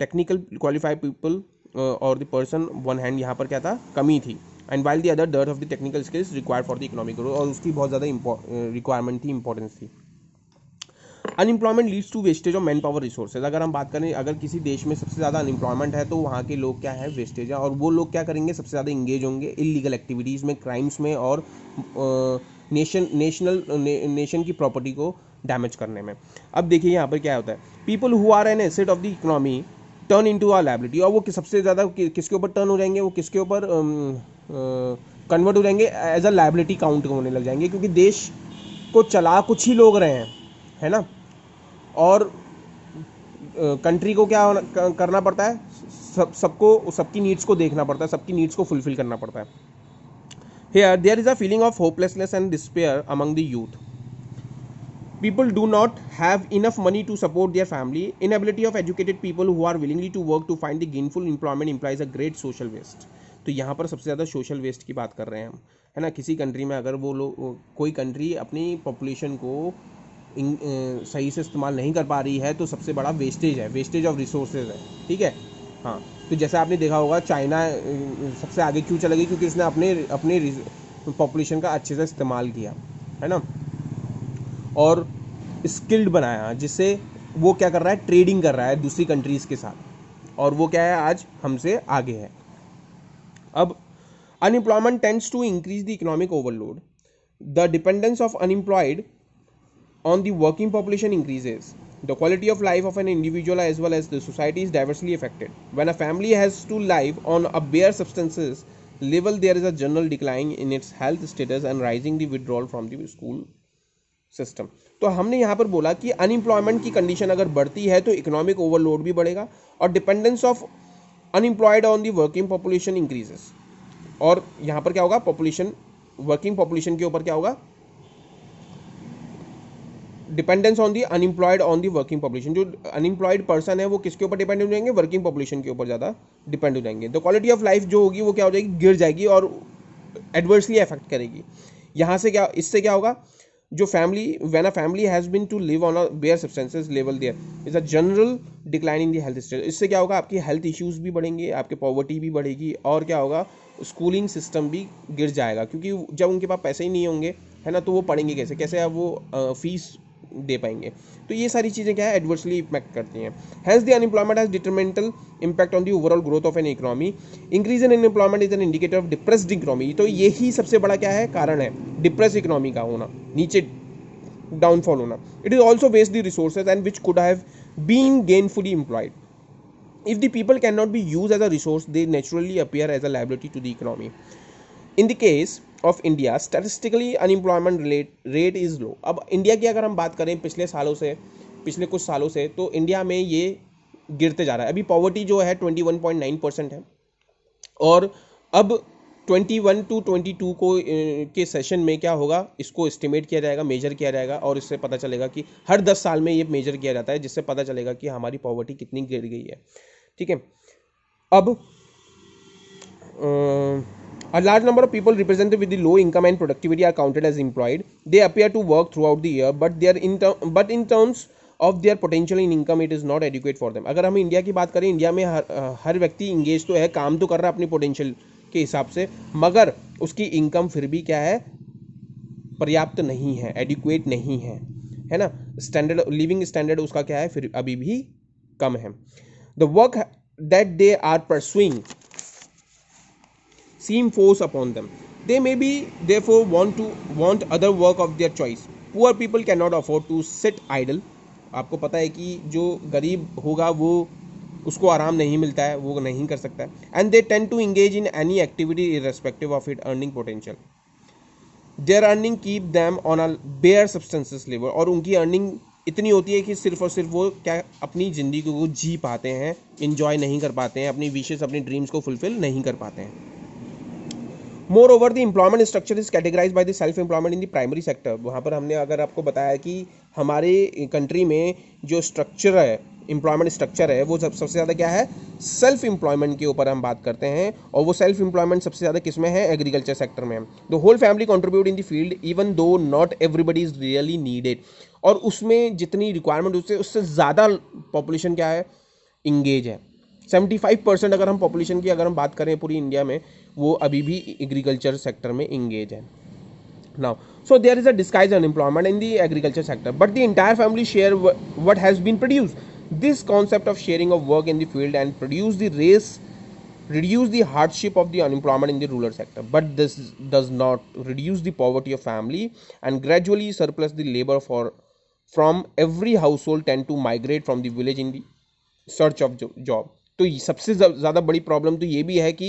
टेक्निकल क्वालिफाइड पीपल और द पर्सन वन हैंड, यहाँ पर क्या था, कमी थी। And while the other dearth of the technical skills required for the economic growth, और उसकी बहुत ज़्यादा रिक्वायरमेंट थी, इंपॉर्टेंस थी। Unemployment leads to wastage of manpower resources. अगर हम बात करें, अगर किसी देश में सबसे ज़्यादा अनएम्प्लॉयमेंट है तो वहाँ के लोग क्या है, वेस्टेज है, और वो लोग क्या करेंगे, सबसे ज़्यादा इंगेज होंगे इलीगल एक्टिविटीज़ में, क्राइम्स में, और नेशन की प्रॉपर्टी को डैमेज करने में। अब देखिए यहाँ पर क्या होता है, people who are an asset of the economy turn into a liability, और वो सबसे ज़्यादा किसके ऊपर टर्न हो जाएंगे, वो किसके ऊपर कन्वर्ट हो जाएंगे, एज अ लायबिलिटी काउंट होने लग जाएंगे, क्योंकि देश को चला कुछ ही लोग रहे हैं, है ना, और कंट्री को क्या करना पड़ता है, सबको सबकी नीड्स को देखना पड़ता है, सबकी नीड्स को फुलफिल करना पड़ता है। Here there is a feeling of hopelessness and despair among the youth. People do not have enough money to support their family. Inability of educated people who are willingly to work to find the gainful employment implies a great social waste. तो यहाँ पर सबसे ज़्यादा social waste की बात कर रहे हैं हम, है ना। किसी कंट्री में अगर वो लोग, कोई कंट्री अपनी पॉपुलेशन को सही से इस्तेमाल नहीं कर पा रही है, तो सबसे बड़ा वेस्टेज है, वेस्टेज ऑफ रिसोर्सेज है, ठीक है। हाँ, तो जैसे आपने देखा होगा, चाइना सबसे आगे क्यों चला गई, क्योंकि उसने अपने पॉपुलेशन का अच्छे से इस्तेमाल किया, है ना, और स्किल्ड बनाया, जिससे वो क्या कर रहा है, ट्रेडिंग कर रहा है दूसरी कंट्रीज़ के साथ, और वो क्या है, आज हमसे आगे है। अब unemployment tends to increase the economic overload. The dependence of unemployed on the working population increases. The quality of life of an individual as well as the society is diversely affected. When a family has to live on a bare substances level, there is a general decline in its health status and rising the withdrawal from the school system. तो हमने यहाँ पर बोला कि unemployment की condition अगर बढ़ती है तो इकोनॉमिक ओवरलोड भी बढ़ेगा, और dependence of unemployed on the working population increases. और यहाँ पर क्या होगा, पॉपुलेशन, वर्किंग पॉपुलेशन के ऊपर क्या होगा, dependence on the unemployed on the working population. जो अनएम्प्लॉयड पर्सन है वो किसके ऊपर डिपेंड हो जाएंगे, वर्किंग पॉपुलेशन के ऊपर ज़्यादा डिपेंड हो जाएंगे। द क्वालिटी ऑफ लाइफ जो होगी वो क्या हो जाएगी, गिर जाएगी और एडवर्सली अफेक्ट करेगी। यहाँ से क्या, इससे क्या होगा, जो family, when a family has been to live on a bare subsistence level, there is a general decline in the health status. इससे क्या होगा, आपकी हेल्थ इश्यूज भी बढ़ेंगे, आपके पॉवर्टी भी बढ़ेगी, और क्या होगा, स्कूलिंग सिस्टम भी गिर जाएगा, क्योंकि जब उनके पास पैसे ही नहीं होंगे, है ना, तो वो पढ़ेंगे कैसे, कैसे अब वो फीस दे पाएंगे। तो ये सारी चीज़ें क्या है, एडवर्सली इम्पैक्ट करती हैं। Hence the unemployment has detrimental impact on the overall growth of an economy. Increase in unemployment is an indicator of depressed economy. तो यही सबसे बड़ा क्या है, कारण है डिप्रेस इकोनॉमी का होना, नीचे डाउनफॉल होना। It is also waste the resources and which could have been gainfully employed. If the people cannot be used as a resource, they naturally appear as a liability to the economy. In the case of India, statistically unemployment rate is low. अब India की अगर हम बात करें पिछले कुछ सालों से, तो इंडिया में ये गिरते जा रहा है। अभी पॉवर्टी जो है 21.9% है, और अब 21 to 22 को के सेशन में क्या होगा, इसको एस्टिमेट किया जाएगा, मेजर किया जाएगा, और इससे पता चलेगा कि हर 10 साल में ये मेजर किया जाता है, जिससे पता चलेगा कि हमारी पॉवर्टी कितनी गिर गई है, ठीक है। अब a large number of people represented with the low income and productivity are counted as employed. They appear to work throughout the year, but in terms of their potential in income, it is not adequate for them. अगर हम India की बात करें, India में हर व्यक्ति engage तो है, काम तो कर रहा है अपनी पोटेंशियल के हिसाब से, मगर उसकी इनकम फिर भी क्या है, पर्याप्त नहीं है, एडिक्वेट नहीं है, है ना। स्टैंडर्ड, लिविंग स्टैंडर्ड उसका क्या है, फिर अभी भी कम है। The work that they are pursuing seem forced upon them. They may be therefore want other work of their choice. Poor people cannot afford to sit idle. आपको पता है कि जो गरीब होगा वो उसको आराम नहीं मिलता है, वो नहीं कर सकता है. And they tend to engage in any activity irrespective of it earning potential. Their earning keep them on a bare subsistence level. और उनकी अर्निंग इतनी होती है कि सिर्फ और सिर्फ वो क्या अपनी ज़िंदगी को जी पाते हैं, इंजॉय नहीं कर पाते हैं, अपनी विशेस अपनी ड्रीम्स को फुलफिल नहीं कर पाते हैं. Moreover the employment structure is categorise by the self employment in the primary sector. वहाँ पर हमने अगर आपको बताया कि हमारे कंट्री में जो स्ट्रक्चर है, एम्प्लॉयमेंट स्ट्रक्चर है, वो सबसे ज़्यादा क्या है, सेल्फ एम्प्लॉयमेंट के ऊपर हम बात करते हैं. और वो सेल्फ एम्प्लॉयमेंट सबसे ज़्यादा किस में है, एग्रीकल्चर सेक्टर में. The whole family contribute in the field even though not everybody is really needed. और उसमें जितनी रिक्वायरमेंट उससे ज़्यादा पॉपुलेशन क्या है, इंगेज है. 75% अगर हम पॉपुलेशन की अगर हम बात करें पूरी इंडिया में, वो अभी भी एग्रीकल्चर सेक्टर में इंगेज है. Now, so there is a disguised unemployment in the agriculture sector, but the entire family share what has been produced. This concept of sharing of work in the field and reduce the hardship of the unemployment in the rural sector. But this does not reduce the poverty of family, and gradually surplus the labor from every household tend to migrate from the village in the search of job. तो सबसे ज़्यादा बड़ी problem तो ये भी है कि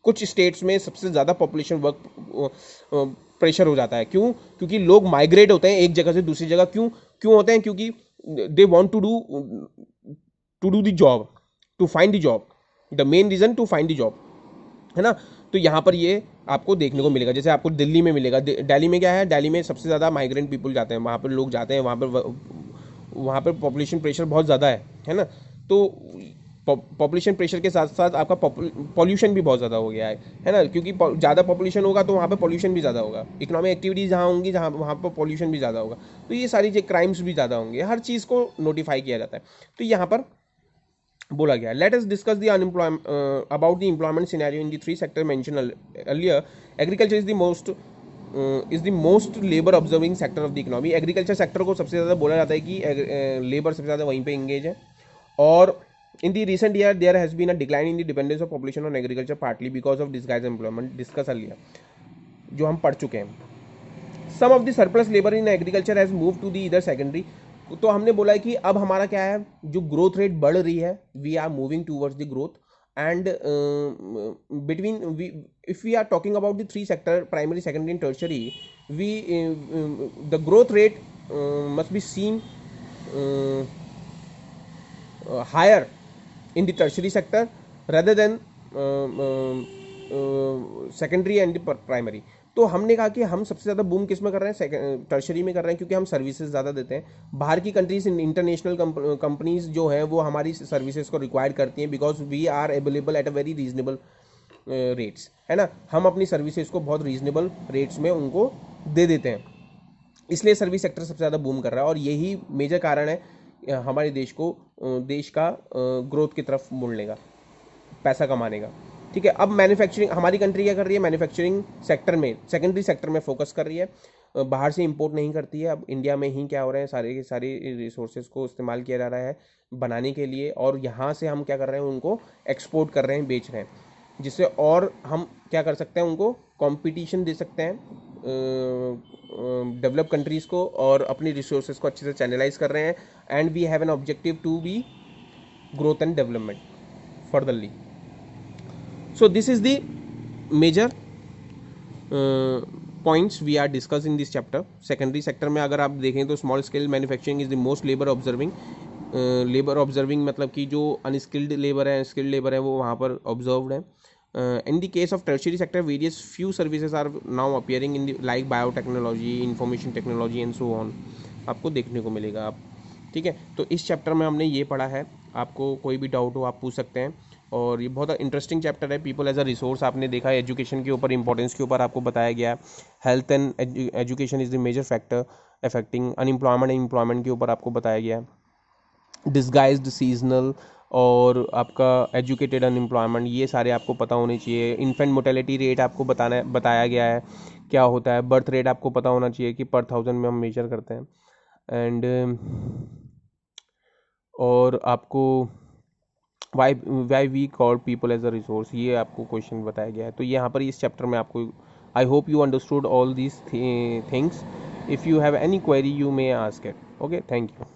कुछ स्टेट्स में सबसे ज़्यादा पॉपुलेशन वर्क प्रेशर हो जाता है. क्यों? क्योंकि लोग माइग्रेट होते हैं एक जगह से दूसरी जगह. क्यों होते हैं? क्योंकि they want to do the job, to find the job. The main reason to find the job है ना. तो यहाँ पर ये आपको देखने को मिलेगा. जैसे आपको दिल्ली में मिलेगा. दिल्ली में क्या है, दिल्ली में सबसे ज़्यादा माइग्रेंट पीपल जाते हैं, वहाँ पर लोग जाते हैं, वहाँ पर पॉपुलेशन प्रेशर बहुत ज़्यादा है ना. तो पॉपुलेशन प्रेशर के साथ साथ आपका पॉल्यूशन भी बहुत ज़्यादा हो गया है ना. क्योंकि ज़्यादा पॉपुलेशन होगा तो वहाँ पे पॉल्यूशन भी ज़्यादा होगा. इकोनॉमिक एक्टिविटीज़ जहाँ होंगी जहाँ वहाँ पर पॉल्यूशन भी ज़्यादा होगा. तो ये सारी क्राइम्स भी ज़्यादा होंगे. हर चीज़ को नोटिफाई किया जाता है. तो यहाँ पर बोला गया, let us discuss the unemployment about the employment scenario in the three sector mention earlier. Agriculture is the most labour observing sector of the economy. Agriculture sector को सबसे ज़्यादा बोला जाता है कि लेबर सबसे ज़्यादा वहीं पर इंगेज है. और in the recent year there has been a decline in the dependence of population on agriculture partly because of disguised employment discuss earlier, जो हम पढ़ चुके हैं. some of the surplus labor in agriculture has moved to the either secondary. तो हमने बोला है कि अब हमारा क्या है, जो ग्रोथ रेट बढ़ रही है, we are moving towards the growth. And between if we are talking about the three sector, primary, secondary and tertiary, the growth rate must be seen higher in the tertiary sector rather than secondary and the primary. तो हमने कहा कि हम सबसे ज़्यादा boom किस में कर रहे हैं, टर्शरी में कर रहे हैं, क्योंकि हम सर्विसेज ज़्यादा देते हैं. बाहर की कंट्रीज, इंटरनेशनल कंपनीज जो हैं वो हमारी सर्विसेज को रिक्वायर करती हैं because we are available at a very reasonable rates, है ना. हम अपनी सर्विसेज को बहुत रीजनेबल रेट्स में उनको दे देते हैं, इसलिए सर्विस सेक्टर सबसे ज़्यादा बूम कर रहा है. और यही मेजर कारण है हमारे देश का ग्रोथ की तरफ मुड़ने का, पैसा कमाने का. ठीक है. अब मैन्युफैक्चरिंग, हमारी कंट्री क्या कर रही है, मैन्युफैक्चरिंग सेक्टर में, सेकेंडरी सेक्टर में फोकस कर रही है, बाहर से इंपोर्ट नहीं करती है. अब इंडिया में ही क्या हो रहा है, सारे के सारे रिसोर्सेज को इस्तेमाल किया जा रहा है बनाने के लिए, और यहाँ से हम क्या कर रहे हैं, उनको एक्सपोर्ट कर रहे हैं, बेच रहे हैं, जिससे और हम क्या कर सकते हैं, उनको कंपटीशन दे सकते हैं डेवलप कंट्रीज़ को, और अपनी रिसोर्सेज को अच्छे से चैनलाइज कर रहे हैं. And we have an objective to be growth and development furtherly. So this is the major points we are discuss in this chapter. Secondary sector में अगर आप देखें तो small scale manufacturing is the most labour observing. Labour observing मतलब कि जो unskilled labour है, skilled labour है, वो वहाँ पर ऑब्जर्व्ड है. In the case of tertiary sector, various few services are now appearing in the like biotechnology, information technology and so on. आपको देखने को मिलेगा. आप ठीक है. तो इस चैप्टर में हमने ये पढ़ा है. आपको कोई भी डाउट हो आप पूछ सकते हैं, और ये बहुत इंटरेस्टिंग चैप्टर है. पीपल एज अ रिसोर्स आपने देखा, एजुकेशन के ऊपर, इंपॉर्टेंस के ऊपर आपको बताया गया. Health and education is the major factor affecting unemployment and employment के ऊपर आपको बताया गया. डिस्गाइज्ड सीजनल और आपका एजुकेटेड अनएम्प्लॉयमेंट, ये सारे आपको पता होने चाहिए. इन्फेंट मोर्टेलिटी रेट आपको बताया गया है क्या होता है. बर्थ रेट आपको पता होना चाहिए कि पर 1000 में हम मेजर करते हैं. एंड और आपको why we call people as a resource, ये आपको क्वेश्चन बताया गया है। तो यहाँ पर इस चैप्टर में आपको, आई hope you understood all these things. If you have any query you may ask it. Okay, thank you.